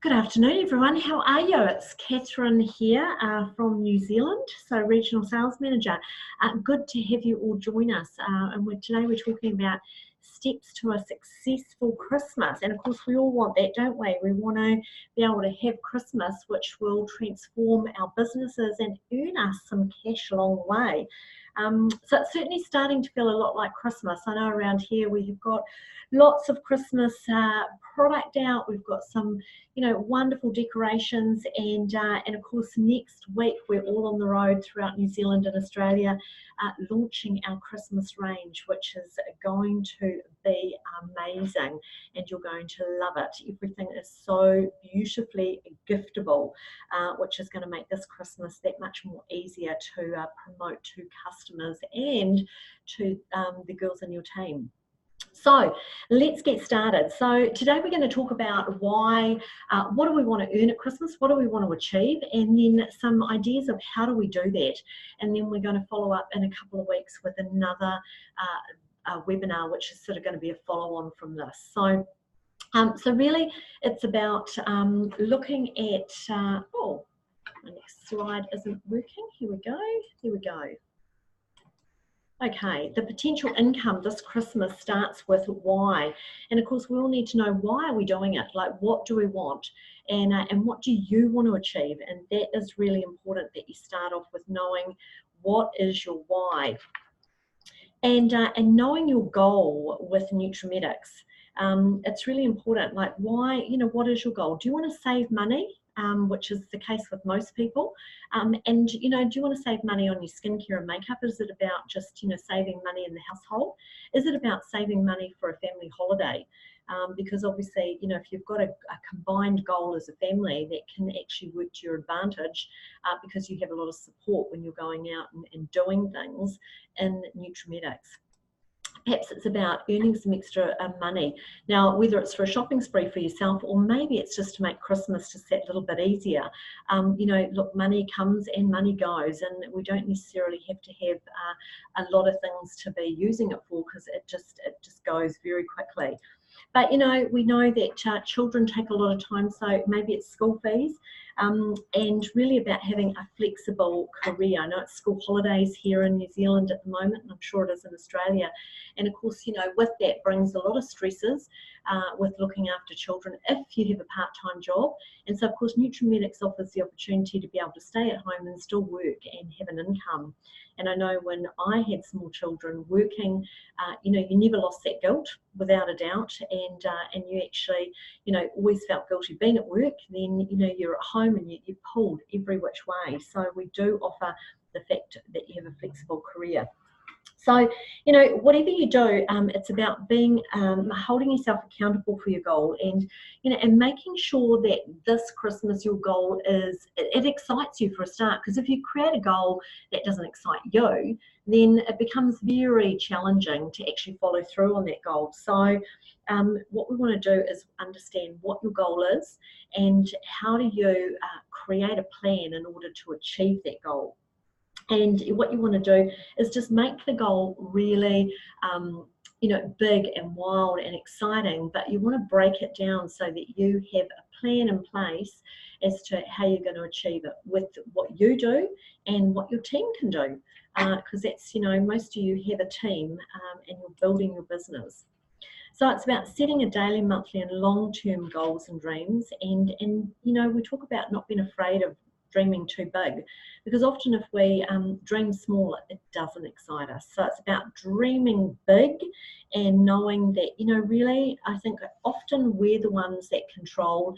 Good afternoon, everyone. How are you? It's Catherine here from New Zealand, so Regional Sales Manager. Good to have you all join us. Today we're talking about steps to a successful Christmas. And of course, we all want that, don't we? We want to be able to have Christmas, which will transform our businesses and earn us some cash along the way. So it's certainly starting to feel a lot like Christmas. I know around here we have got lots of Christmas product out. We've got some, wonderful decorations, and of course next week we're all on the road throughout New Zealand and Australia, launching our Christmas range, which is going to be amazing, and you're going to love it. Everything is so beautifully giftable, which is going to make this Christmas that much more easier to promote to customers and to the girls in your team. So let's get started. So today we're going to talk about why, what do we want to earn at Christmas, what do we want to achieve, and then some ideas of how do we do that. And then we're going to follow up in a couple of weeks with another webinar, which is sort of going to be a follow-on from this. So really it's about looking at, oh, my next slide isn't working. Here we go. Okay, the potential income this Christmas starts with why. And of course, we all need to know, why are we doing it? Like, what do we want? And what do you want to achieve? And that is really important, that you start off with knowing what is your why. And knowing your goal with NutriMedics. It's really important. Like, why, what is your goal? Do you want to save money? Which is the case with most people. And, do you want to save money on your skincare and makeup? Is it about just, saving money in the household? Is it about saving money for a family holiday? Because obviously, if you've got a combined goal as a family, that can actually work to your advantage, because you have a lot of support when you're going out and doing things in NutriMedics. Perhaps it's about earning some extra money. Now, whether it's for a shopping spree for yourself, or maybe it's just to make Christmas just that little bit easier. Look, money comes and money goes, and we don't necessarily have to have a lot of things to be using it for, because it just goes very quickly. But, we know that children take a lot of time, so maybe it's school fees, and really about having a flexible career. I know it's school holidays here in New Zealand at the moment, and I'm sure it is in Australia. And of course, with that brings a lot of stresses with looking after children if you have a part-time job. And so, of course, NutriMedics offers the opportunity to be able to stay at home and still work and have an income. And I know when I had small children working, you never lost that guilt, without a doubt, and you actually, always felt guilty being at work. Then, you're at home and you're pulled every which way. So we do offer the fact that you have a flexible career. So, whatever you do, it's about being holding yourself accountable for your goal, and and making sure that this Christmas your goal is, it excites you for a start. Because if you create a goal that doesn't excite you, then it becomes very challenging to actually follow through on that goal. So what we want to do is understand what your goal is, and how do you create a plan in order to achieve that goal. And what you want to do is just make the goal really, big and wild and exciting, but you want to break it down so that you have a plan in place as to how you're going to achieve it, with what you do and what your team can do. Because that's, most of you have a team, and you're building your business. So it's about setting a daily, monthly and long-term goals and dreams. And we talk about not being afraid of dreaming too big, because often if we dream small, it doesn't excite us. So it's about dreaming big and knowing that, really, I think often we're the ones that control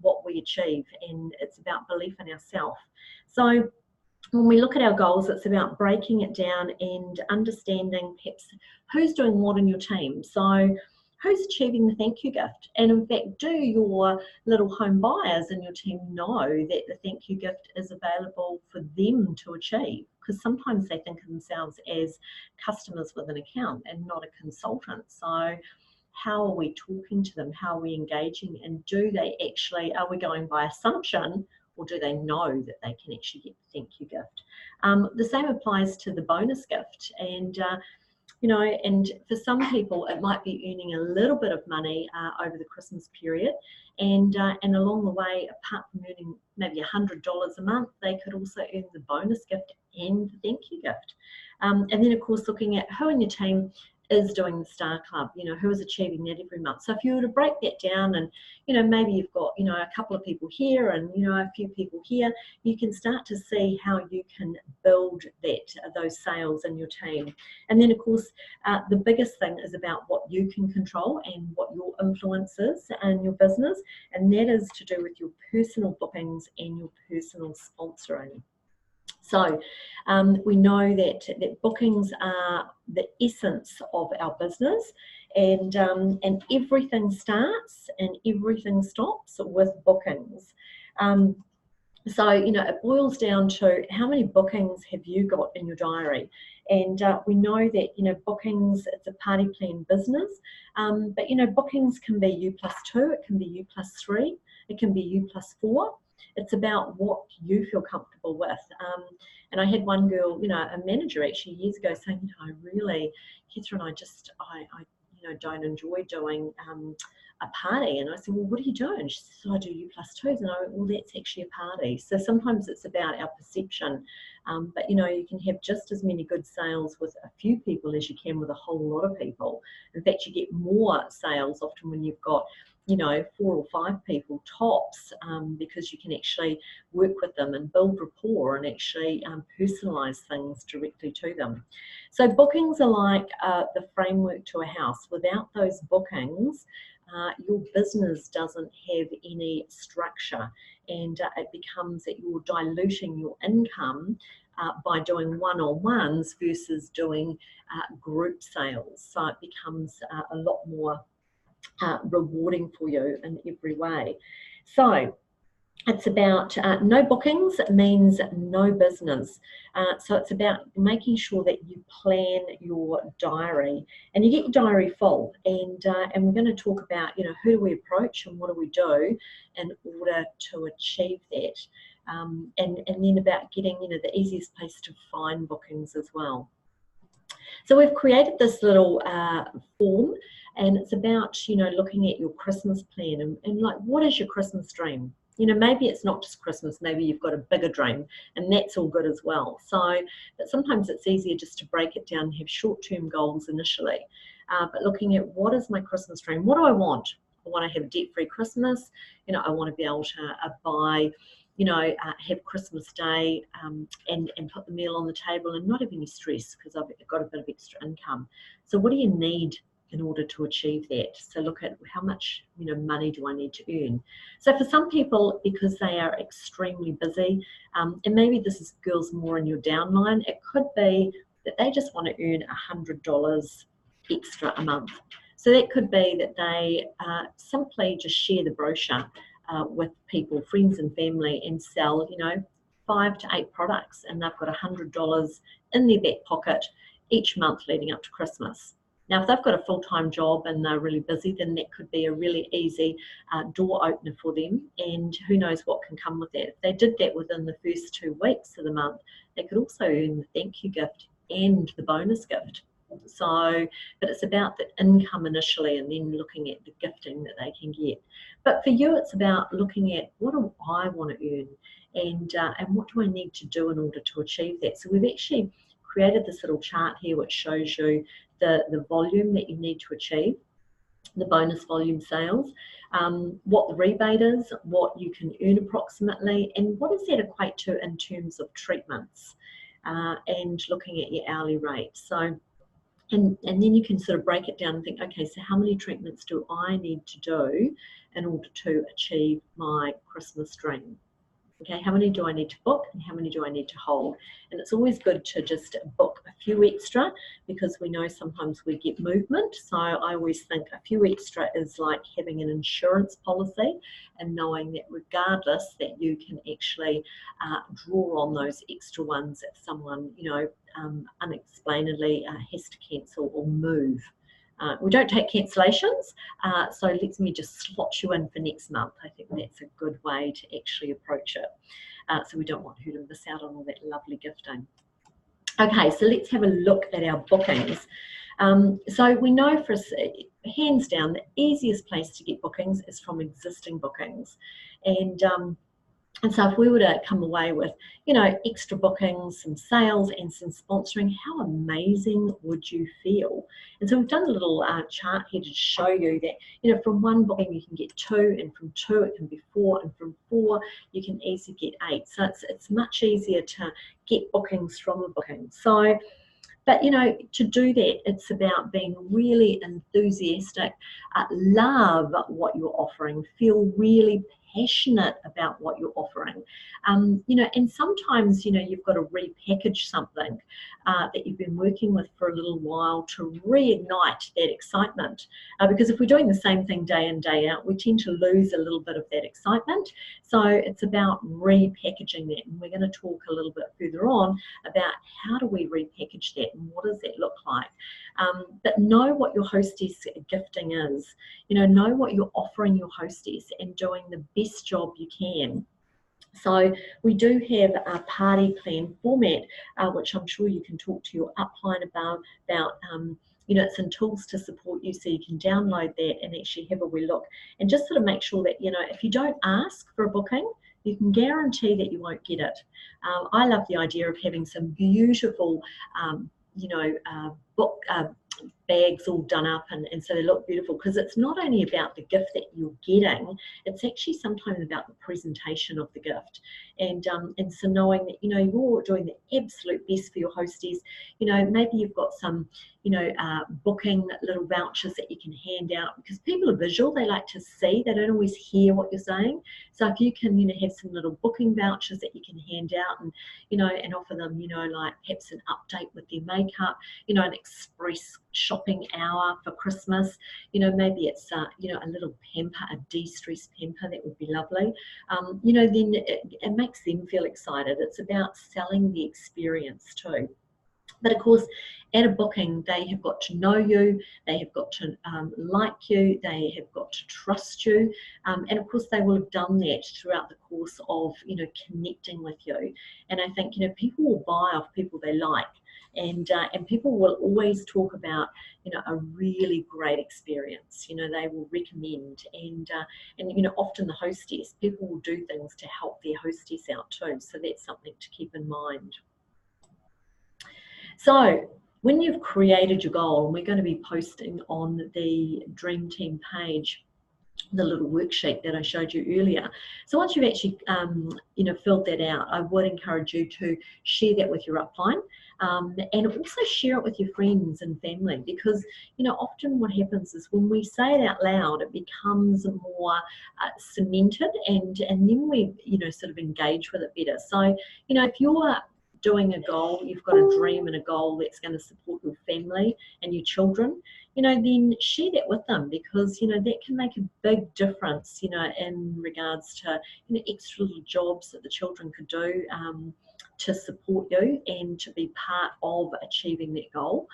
what we achieve, and it's about belief in ourselves. So when we look at our goals, it's about breaking it down and understanding perhaps who's doing what in your team. So who's achieving the thank you gift? And in fact, do your little home buyers in your team know that the thank you gift is available for them to achieve? Because sometimes they think of themselves as customers with an account and not a consultant. So how are we talking to them? How are we engaging? And do they actually, are we going by assumption, or do they know that they can actually get the thank you gift? The same applies to the bonus gift. And you know, and for some people it might be earning a little bit of money over the Christmas period, and along the way, apart from earning maybe $100 a month, they could also earn the bonus gift and the thank you gift. And then of course looking at who in your team is doing the Star Club, you know, who is achieving that every month. So if you were to break that down and, you know, maybe you've got, you know, a couple of people here and, you know, a few people here, you can start to see how you can build those sales in your team. And then of course, the biggest thing is about what you can control and what your influence is in your business. And that is to do with your personal bookings and your personal sponsoring. So we know that bookings are the essence of our business, and everything starts and everything stops with bookings. So, you know, it boils down to how many bookings have you got in your diary? And we know that, you know, bookings, it's a party plan business, but, you know, bookings can be U+2, it can be U+3, it can be U+4. It's about what you feel comfortable with. And I had one girl, you know, a manager actually years ago saying, you know, I really, Catherine, I you know, don't enjoy doing a party. And I said, well, what are you doing? She said, I do U+2s. And I went, well, that's actually a party. So sometimes it's about our perception. But, you know, you can have just as many good sales with a few people as you can with a whole lot of people. In fact, you get more sales often when you've got, you know, 4 or 5 people tops, because you can actually work with them and build rapport and actually personalize things directly to them. So bookings are like the framework to a house. Without those bookings, your business doesn't have any structure, and it becomes that you're diluting your income by doing one-on-ones versus doing group sales. So it becomes a lot more rewarding for you in every way. So it's about no bookings means no business. So it's about making sure that you plan your diary and you get your diary full. And we're going to talk about, you know, who do we approach and what do we do in order to achieve that. And then about getting, you know, the easiest place to find bookings as well. So we've created this little form, and it's about, you know, looking at your Christmas plan and like, what is your Christmas dream? You know, maybe it's not just Christmas, maybe you've got a bigger dream, and that's all good as well. So, but sometimes it's easier just to break it down and have short-term goals initially. But looking at what is my Christmas dream? What do I want? I want to have a debt-free Christmas. You know, I want to be able to buy, you know, have Christmas Day and put the meal on the table and not have any stress because I've got a bit of extra income. So what do you need in order to achieve that? So look at how much, you know, money do I need to earn? So for some people, because they are extremely busy, and maybe this is girls more in your downline, it could be that they just want to earn $100 extra a month. So that could be that they simply just share the brochure with people, friends and family, and sell, you know, 5 to 8 products, and they've got $100 in their back pocket each month leading up to Christmas. Now, if they've got a full-time job and they're really busy, then that could be a really easy door opener for them, and who knows what can come with that. If they did that within the first 2 weeks of the month, they could also earn the thank you gift and the bonus gift. So, but it's about the income initially and then looking at the gifting that they can get. But for you, it's about looking at what do I want to earn and what do I need to do in order to achieve that. So we've actually created this little chart here which shows you the volume that you need to achieve, the bonus volume sales, what the rebate is, what you can earn approximately, and what does that equate to in terms of treatments, and looking at your hourly rate. So and then you can sort of break it down and think, okay, so how many treatments do I need to do in order to achieve my Christmas dream? Okay, how many do I need to book and how many do I need to hold? And it's always good to just book a few extra because we know sometimes we get movement. So I always think a few extra is like having an insurance policy and knowing that regardless that you can actually draw on those extra ones if someone, you know, unexplainedly has to cancel or move. We don't take cancellations, so let me just slot you in for next month. I think that's a good way to actually approach it. So we don't want her to miss out on all that lovely gifting. Okay, so let's have a look at our bookings. So we know for hands down, the easiest place to get bookings is from existing bookings. And so if we were to come away with, extra bookings, some sales and some sponsoring, how amazing would you feel? And so we've done a little chart here to show you that, from one booking you can get 2, and from 2 it can be 4, and from 4 you can easily get 8. So it's much easier to get bookings from a booking. So, but to do that, it's about being really enthusiastic, love what you're offering, feel really passionate about what you're offering. And sometimes, you've got to repackage something that you've been working with for a little while to reignite that excitement. Because if we're doing the same thing day in, day out, we tend to lose a little bit of that excitement. So it's about repackaging that. And we're going to talk a little bit further on about how do we repackage that and what does that look like. But know what your hostess gifting is. Know what you're offering your hostess and doing the best job you can. So we do have a party plan format, which I'm sure you can talk to your upline about. It's in tools to support you, so you can download that and actually have a wee look and just sort of make sure that, if you don't ask for a booking, you can guarantee that you won't get it. I love the idea of having some beautiful, book bags all done up and so they look beautiful, because it's not only about the gift that you're getting, it's actually sometimes about the presentation of the gift. And so knowing that you're doing the absolute best for your hosties. Maybe you've got some booking little vouchers that you can hand out, because people are visual, they like to see, they don't always hear what you're saying. So if you can have some little booking vouchers that you can hand out and and offer them like perhaps an update with their makeup, an express shopping hour for Christmas, maybe it's a little pamper, a de-stress pamper, that would be lovely. Then it makes them feel excited. It's about selling the experience too. But of course, at a booking, they have got to know you, they have got to like you, they have got to trust you, and of course they will have done that throughout the course of connecting with you. And I think people will buy off people they like, and people will always talk about a really great experience. They will recommend, and often the hostess, people will do things to help their hostess out too. So that's something to keep in mind. So when you've created your goal, and we're going to be posting on the Dream Team page the little worksheet that I showed you earlier. So once you've actually filled that out, I would encourage you to share that with your upline, and also share it with your friends and family, because often what happens is when we say it out loud, it becomes more cemented, and then we sort of engage with it better. So if you're doing a goal, you've got a dream and a goal that's going to support your family and your children, then share that with them, because that can make a big difference in regards to extra little jobs that the children could do to support you and to be part of achieving that goal.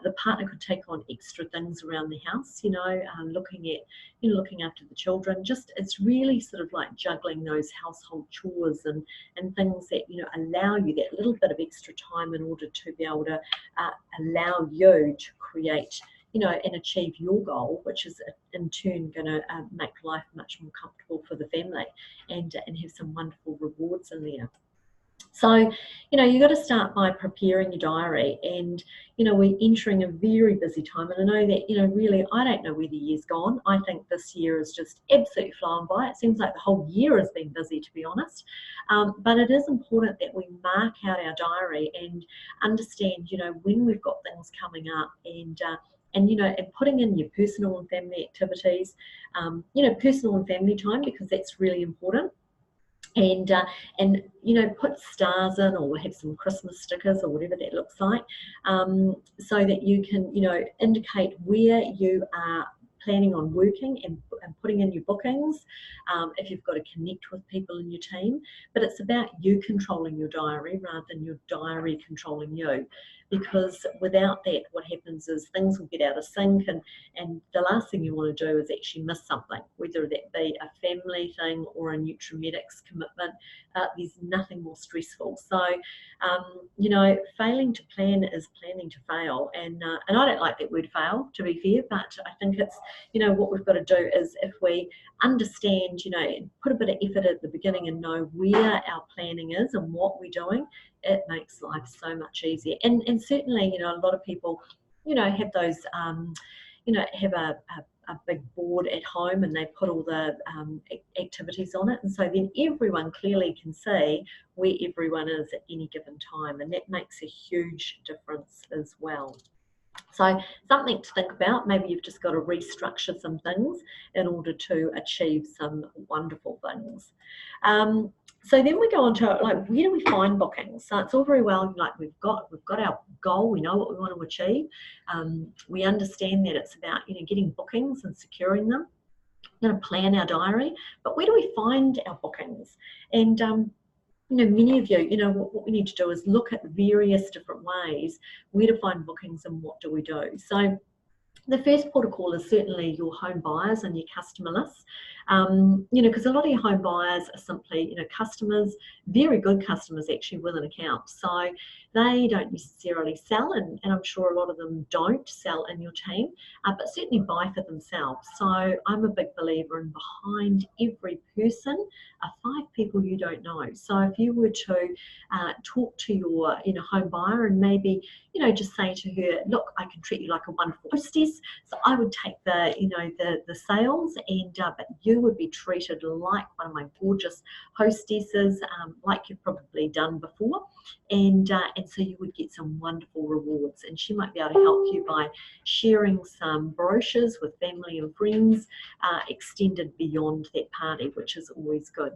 The partner could take on extra things around the house, looking after the children. Just it's really sort of like juggling those household chores and things that allow you that little bit of extra time in order to be able to allow you to create and achieve your goal, which is in turn going to make life much more comfortable for the family and have some wonderful rewards in there. So, you've got to start by preparing your diary, and, we're entering a very busy time. And I know that, really, I don't know where the year's gone. I think this year is just absolutely flying by. It seems like the whole year has been busy, to be honest. But it is important that we mark out our diary and understand, when we've got things coming up, and putting in your personal and family activities, personal and family time, because that's really important. And put stars in, or have some Christmas stickers or whatever that looks like, so that you can indicate where you are planning on working and putting in your bookings, if you've got to connect with people in your team. But it's about you controlling your diary rather than your diary controlling you. because without that, what happens is things will get out of sync, and the last thing you want to do is actually miss something, whether that be a family thing or a NutriMedics commitment. There's nothing more stressful. So, you know, failing to plan is planning to fail, and I don't like that word fail, to be fair, but I think it's, you know, what we've got to do is, if we understand, you know, and put a bit of effort at the beginning and know where our planning is and what we're doing, it makes life so much easier. And certainly, you know, a lot of people, you know, have those, you know, have a big board at home and they put all the activities on it, and so then everyone clearly can see where everyone is at any given time, and that makes a huge difference as well. So something to think about. Maybe you've just got to restructure some things in order to achieve some wonderful things. So then we go on to, like, where do we find bookings? So it's all very well, like, we've got our goal, we know what we want to achieve. We understand that it's about, you know, getting bookings and securing them. We're going to plan our diary, but where do we find our bookings? And you know, many of you, you know, what we need to do is look at various different ways where to find bookings and what do we do. So the first protocol is certainly your home buyers and your customer lists. You know, because a lot of your home buyers are simply, you know, customers, very good customers actually with an account. So they don't necessarily sell, and I'm sure a lot of them don't sell in your team, but certainly buy for themselves. So I'm a big believer in, behind every person are 5 people you don't know. So if you were to talk to your, you know, home buyer and maybe, you know, just say to her, look, I can treat you like a wonderful hostess, so I would take the, you know, the sales, and but you would be treated like one of my gorgeous hostesses, like you've probably done before, and so you would get some wonderful rewards. And she might be able to help you by sharing some brochures with family and friends, extended beyond that party, which is always good.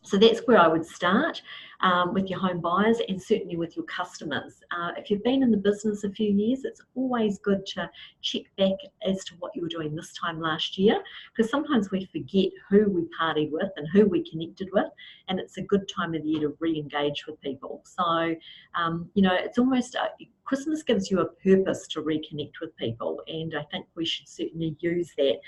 So that's where I would start, with your home buyers and certainly with your customers. If you've been in the business a few years, it's always good to check back as to what you were doing this time last year, because sometimes we forget who we partied with and who we connected with, and it's a good time of the year to re-engage with people. So, you know, it's almost Christmas gives you a purpose to reconnect with people, and I think we should certainly use that,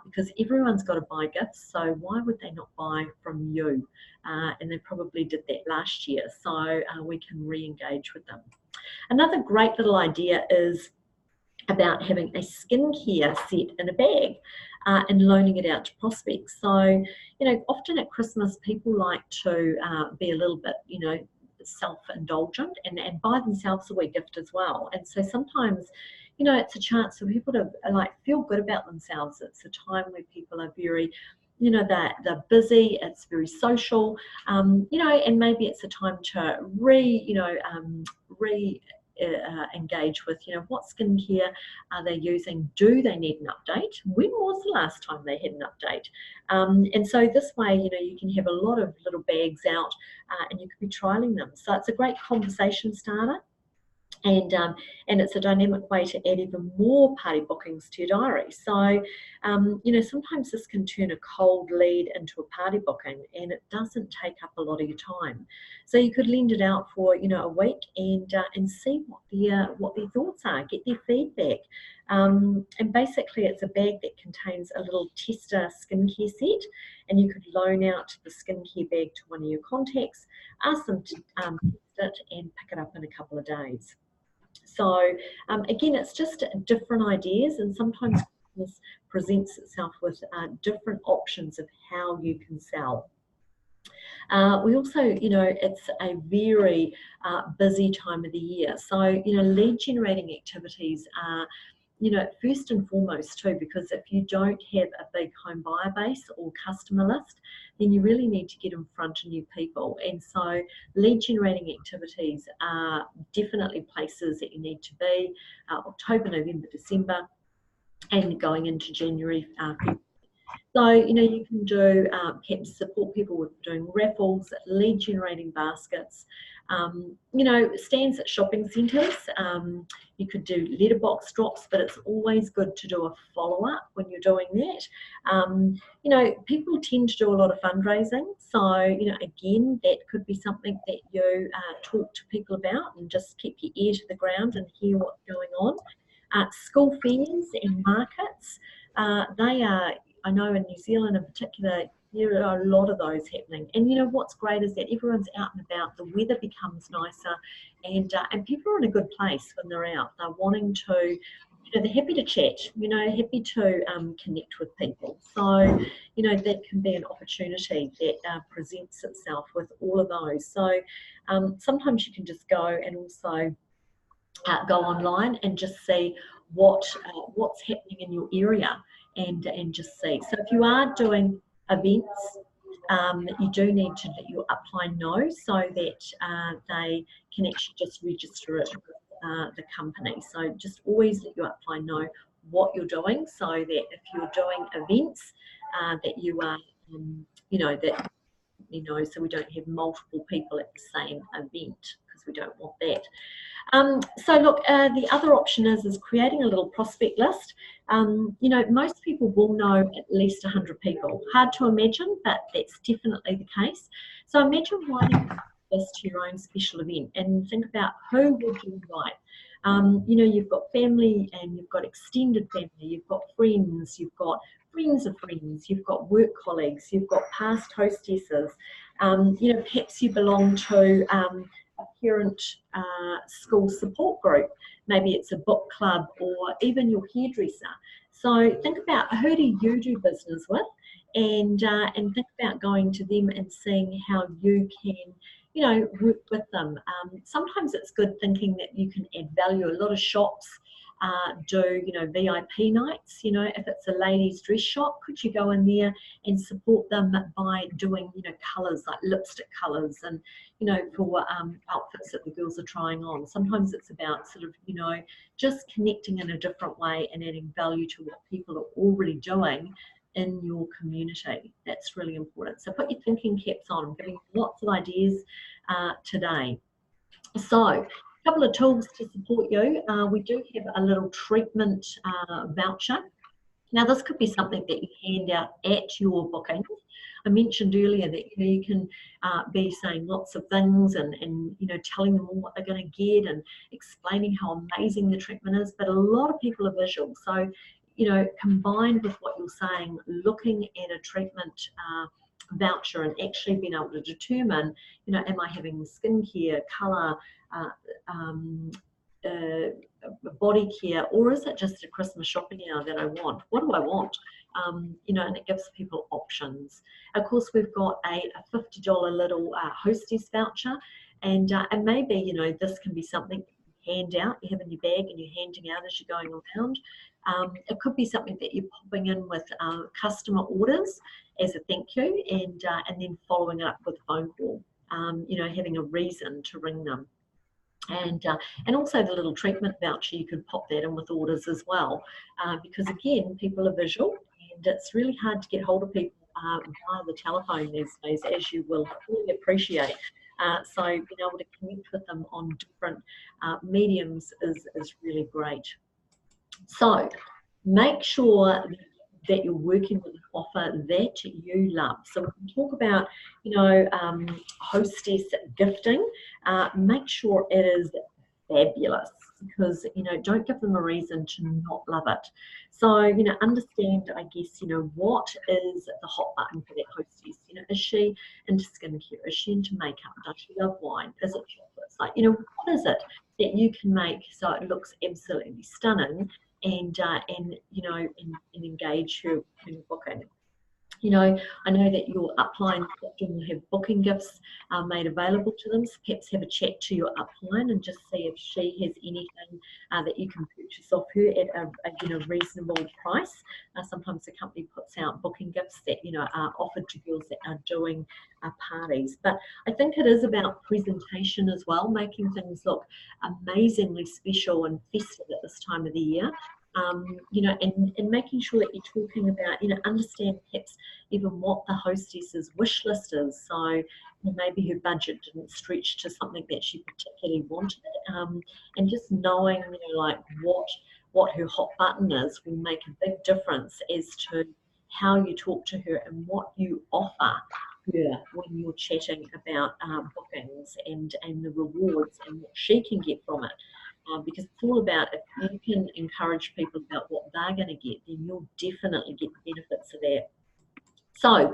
because everyone's got to buy gifts, so why would they not buy from you? And they probably did that last year, so we can re-engage with them. Another great little idea is about having a skincare set in a bag, and loaning it out to prospects. So, you know, often at Christmas people like to be a little bit, you know, self-indulgent and buy themselves a wee gift as well. And so sometimes, you know, it's a chance for people to like feel good about themselves. It's a time where people are very, you know, they're busy, it's very social, you know, and maybe it's a time to engage with, you know, what skincare are they using? Do they need an update? When was the last time they had an update? And so this way, you know, you can have a lot of little bags out, and you could be trialing them. So it's a great conversation starter. And it's a dynamic way to add even more party bookings to your diary. So, you know, sometimes this can turn a cold lead into a party booking, and it doesn't take up a lot of your time. So you could lend it out for, you know, a week and see what their thoughts are, get their feedback. And basically, it's a bag that contains a little tester skincare set, and you could loan out the skincare bag to one of your contacts, ask them to test it and pick it up in a couple of days. So again, it's just different ideas, and sometimes this presents itself with different options of how you can sell. We also, you know, it's a very busy time of the year. So, you know, lead generating activities are, you know, first and foremost too, because if you don't have a big home buyer base or customer list, then you really need to get in front of new people. And so lead generating activities are definitely places that you need to be, October, November, December, and going into January, So, you know, you can do perhaps support people with doing raffles, lead generating baskets, you know, stands at shopping centres. You could do letterbox drops, but it's always good to do a follow up when you're doing that. You know, people tend to do a lot of fundraising. So, you know, again, that could be something that you talk to people about and just keep your ear to the ground and hear what's going on. School fairs and markets, they are, I know in New Zealand in particular, there are a lot of those happening. And you know what's great is that everyone's out and about. The weather becomes nicer, and people are in a good place when they're out. They're wanting to, you know, they're happy to chat. You know, happy to connect with people. So, you know, that can be an opportunity that presents itself with all of those. So, sometimes you can just go and also go online and just see what's happening in your area and just see. So if you are doing events, you do need to let your upline know so that they can actually just register it with the company. So just always let your upline know what you're doing so that if you're doing events that you are, you know, that you know, so we don't have multiple people at the same event because we don't want that. So look, the other option is creating a little prospect list. You know, most people will know at least 100 people. Hard to imagine, but that's definitely the case. So imagine writing this to your own special event and think about who would you invite. You know, you've got family and you've got extended family, you've got friends of friends, you've got work colleagues, you've got past hostesses. You know, perhaps you belong to a parent school support group. Maybe it's a book club or even your hairdresser. So think about who do you do business with, and think about going to them and seeing how you can, you know, work with them. Sometimes it's good thinking that you can add value. A lot of shops do, you know, VIP nights. You know, if it's a ladies' dress shop, could you go in there and support them by doing, you know, colours like lipstick colours and, you know, for outfits that the girls are trying on. Sometimes it's about sort of, you know, just connecting in a different way and adding value to what people are already doing in your community. That's really important. So put your thinking caps on. I'm giving you lots of ideas today. So a couple of tools to support you. We do have a little treatment voucher. Now this could be something that you hand out at your bookings. I mentioned earlier that, you know, you can be saying lots of things and you know, telling them all what they're going to get and explaining how amazing the treatment is, but a lot of people are visual. So, you know, combined with what you're saying, looking at a treatment voucher and actually being able to determine, you know, am I having skincare, colour, uh, um, uh, body care, or is it just a Christmas shopping hour that I want? What do I want? You know, and it gives people options. Of course, we've got a $50 little hostess voucher, and maybe, you know, this can be something you hand out, you have in your bag and you're handing out as you're going around. It could be something that you're popping in with customer orders as a thank you, and then following it up with a phone call. You know, having a reason to ring them. And also the little treatment voucher, you could pop that in with orders as well, because again, people are visual and it's really hard to get hold of people via the telephone these days, as you will fully appreciate. So being able to connect with them on different mediums is really great. So make sure that you're working with an offer that you love. So we can talk about, you know, hostess gifting. Make sure it is fabulous, because, you know, don't give them a reason to not love it. So, you know, understand, I guess, you know, what is the hot button for that hostess? You know, is she into skincare? Is she into makeup? Does she love wine? Is it chocolates? Like, you know, what is it that you can make so it looks absolutely stunning and you know, and engage her in booking? You know, I know that your upline often will have booking gifts made available to them. So perhaps have a chat to your upline and just see if she has anything that you can purchase off her at a you know, reasonable price. Sometimes the company puts out booking gifts that, you know, are offered to girls that are doing parties. But I think it is about presentation as well, making things look amazingly special and festive at this time of the year. You know, and making sure that you're talking about, you know, understand perhaps even what the hostess's wish list is. So maybe her budget didn't stretch to something that she particularly wanted, and just knowing, you know, like what her hot button is will make a big difference as to how you talk to her and what you offer her when you're chatting about bookings and the rewards and what she can get from it. Because it's all about, if you can encourage people about what they're going to get, then you'll definitely get the benefits of that. So,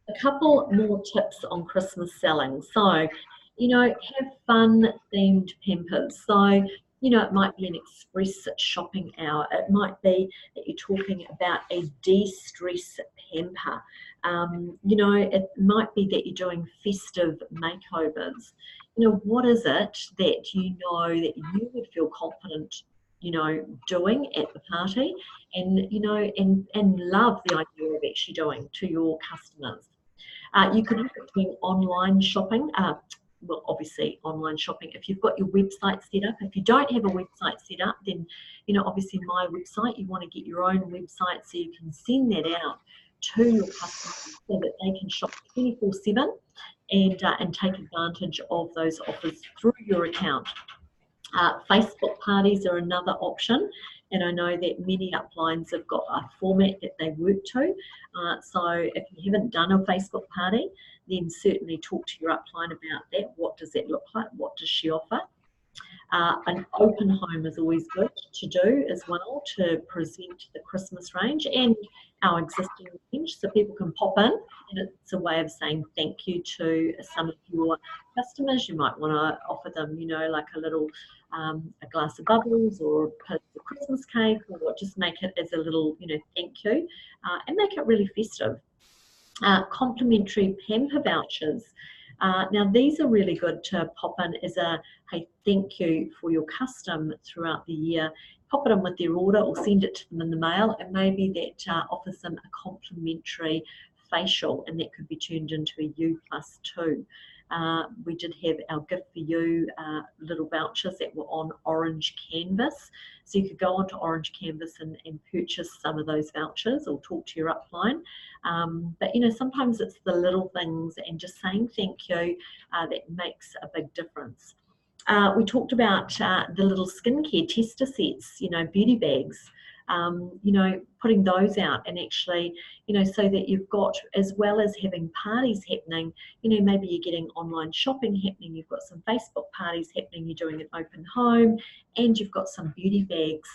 a couple more tips on Christmas selling. So, you know, have fun themed pampers. So, you know, it might be an express shopping hour. It might be that you're talking about a de-stress pamper. You know, it might be that you're doing festive makeovers. You know, what is it that you know that you would feel confident, you know, doing at the party, and you know, and love the idea of actually doing to your customers. You could look at doing online shopping. Well, obviously online shopping if you've got your website set up. If you don't have a website set up, then, you know, obviously my website, you want to get your own website so you can send that out to your customers so that they can shop 24/7 and take advantage of those offers through your account. Facebook parties are another option, and I know that many uplines have got a format that they work to. So if you haven't done a Facebook party, then certainly talk to your upline about that. What does that look like? What does she offer? An open home is always good to do as well, to present the Christmas range and our existing range so people can pop in, and it's a way of saying thank you to some of your customers. You might want to offer them, you know, like a little a glass of bubbles or a piece of Christmas cake, or just make it as a little, you know, thank you, and make it really festive. Complimentary pamper vouchers. Now, these are really good to pop in as a, hey, thank you for your custom throughout the year. Pop it in with their order or send it to them in the mail, and maybe that offers them a complimentary facial, and that could be turned into a U+2. We did have our gift for you little vouchers that were on Orange Canvas. So you could go onto Orange Canvas and purchase some of those vouchers or talk to your upline. But, you know, sometimes it's the little things and just saying thank you that makes a big difference. We talked about the little skincare tester sets, you know, beauty bags. You know, putting those out, and actually, you know, so that you've got, as well as having parties happening, you know, maybe you're getting online shopping happening, you've got some Facebook parties happening, you're doing an open home, and you've got some beauty bags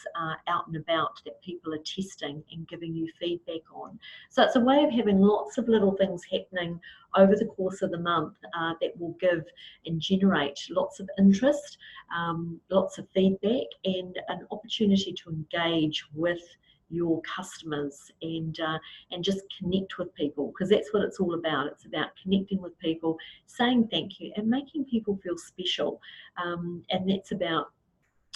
out and about that people are testing and giving you feedback on. So it's a way of having lots of little things happening over the course of the month that will give and generate lots of interest, lots of feedback, and an opportunity to engage with your customers and just connect with people, because that's what it's all about. It's about connecting with people, saying thank you, and making people feel special. And that's about,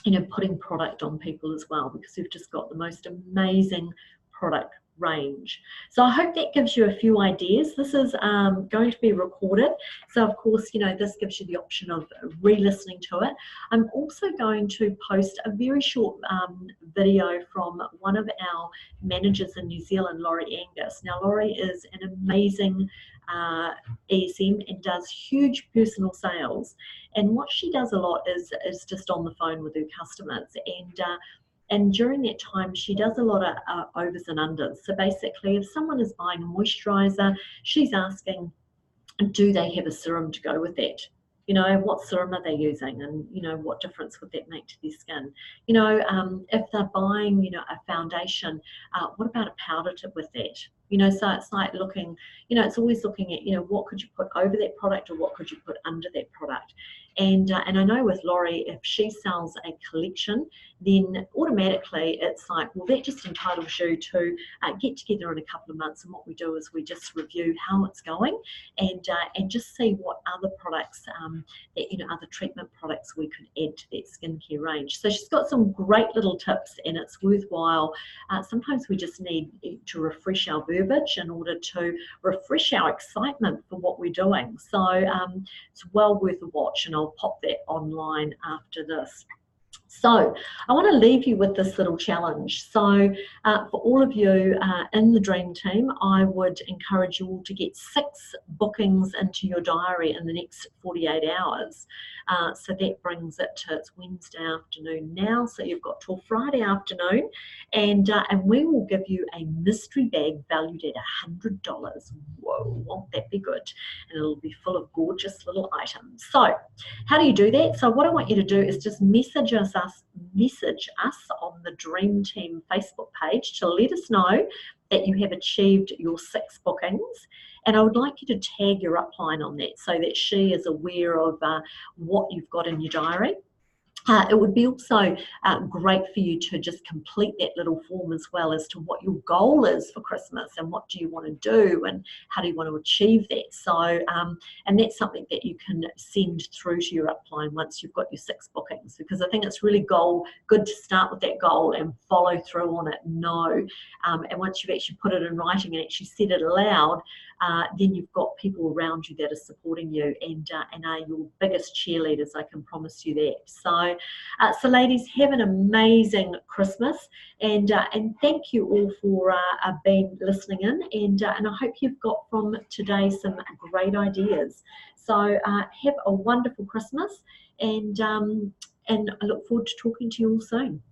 you know, putting product on people as well, because we've just got the most amazing product range. So I hope that gives you a few ideas. This is going to be recorded, so of course, you know, this gives you the option of re-listening to it. I'm also going to post a very short video from one of our managers in New Zealand, Laurie Angus. Now, Laurie is an amazing ESM and does huge personal sales, and what she does a lot is just on the phone with her customers, and during that time, she does a lot of overs and unders. So basically, if someone is buying a moisturizer, she's asking, do they have a serum to go with that? You know, what serum are they using, and, you know, what difference would that make to their skin? You know, if they're buying, you know, a foundation, what about a powder tip with that? You know, so it's like looking, you know, it's always looking at, you know, what could you put over that product, or what could you put under that product? And I know with Laurie, if she sells a collection, then automatically it's like, well, that just entitles you to get together in a couple of months, and what we do is we just review how it's going, and just see what other products that, you know, other treatment products we could add to that skincare range. So she's got some great little tips, and it's worthwhile. Sometimes we just need to refresh our verbiage in order to refresh our excitement for what we're doing. So it's well worth a watch, and I'll pop that online after this. So I want to leave you with this little challenge. So for all of you in the Dream Team, I would encourage you all to get 6 bookings into your diary in the next 48 hours. So that brings it to, it's Wednesday afternoon now, so you've got till Friday afternoon, and we will give you a mystery bag valued at $100. Whoa, won't that be good? And it'll be full of gorgeous little items. So how do you do that? So what I want you to do is just message us on the Dream Team Facebook page to let us know that you have achieved your 6 bookings. And I would like you to tag your upline on that so that she is aware of what you've got in your diary. It would be also great for you to just complete that little form as well as to what your goal is for Christmas and what do you want to do and how do you want to achieve that. So, and that's something that you can send through to your upline once you've got your 6 bookings, because I think it's really good to start with that goal and follow through on it, and once you've actually put it in writing and actually said it aloud, then you've got people around you that are supporting you and are your biggest cheerleaders, I can promise you that. So ladies, have an amazing Christmas, and thank you all for being listening in, and I hope you've got from today some great ideas. So have a wonderful Christmas, and I look forward to talking to you all soon.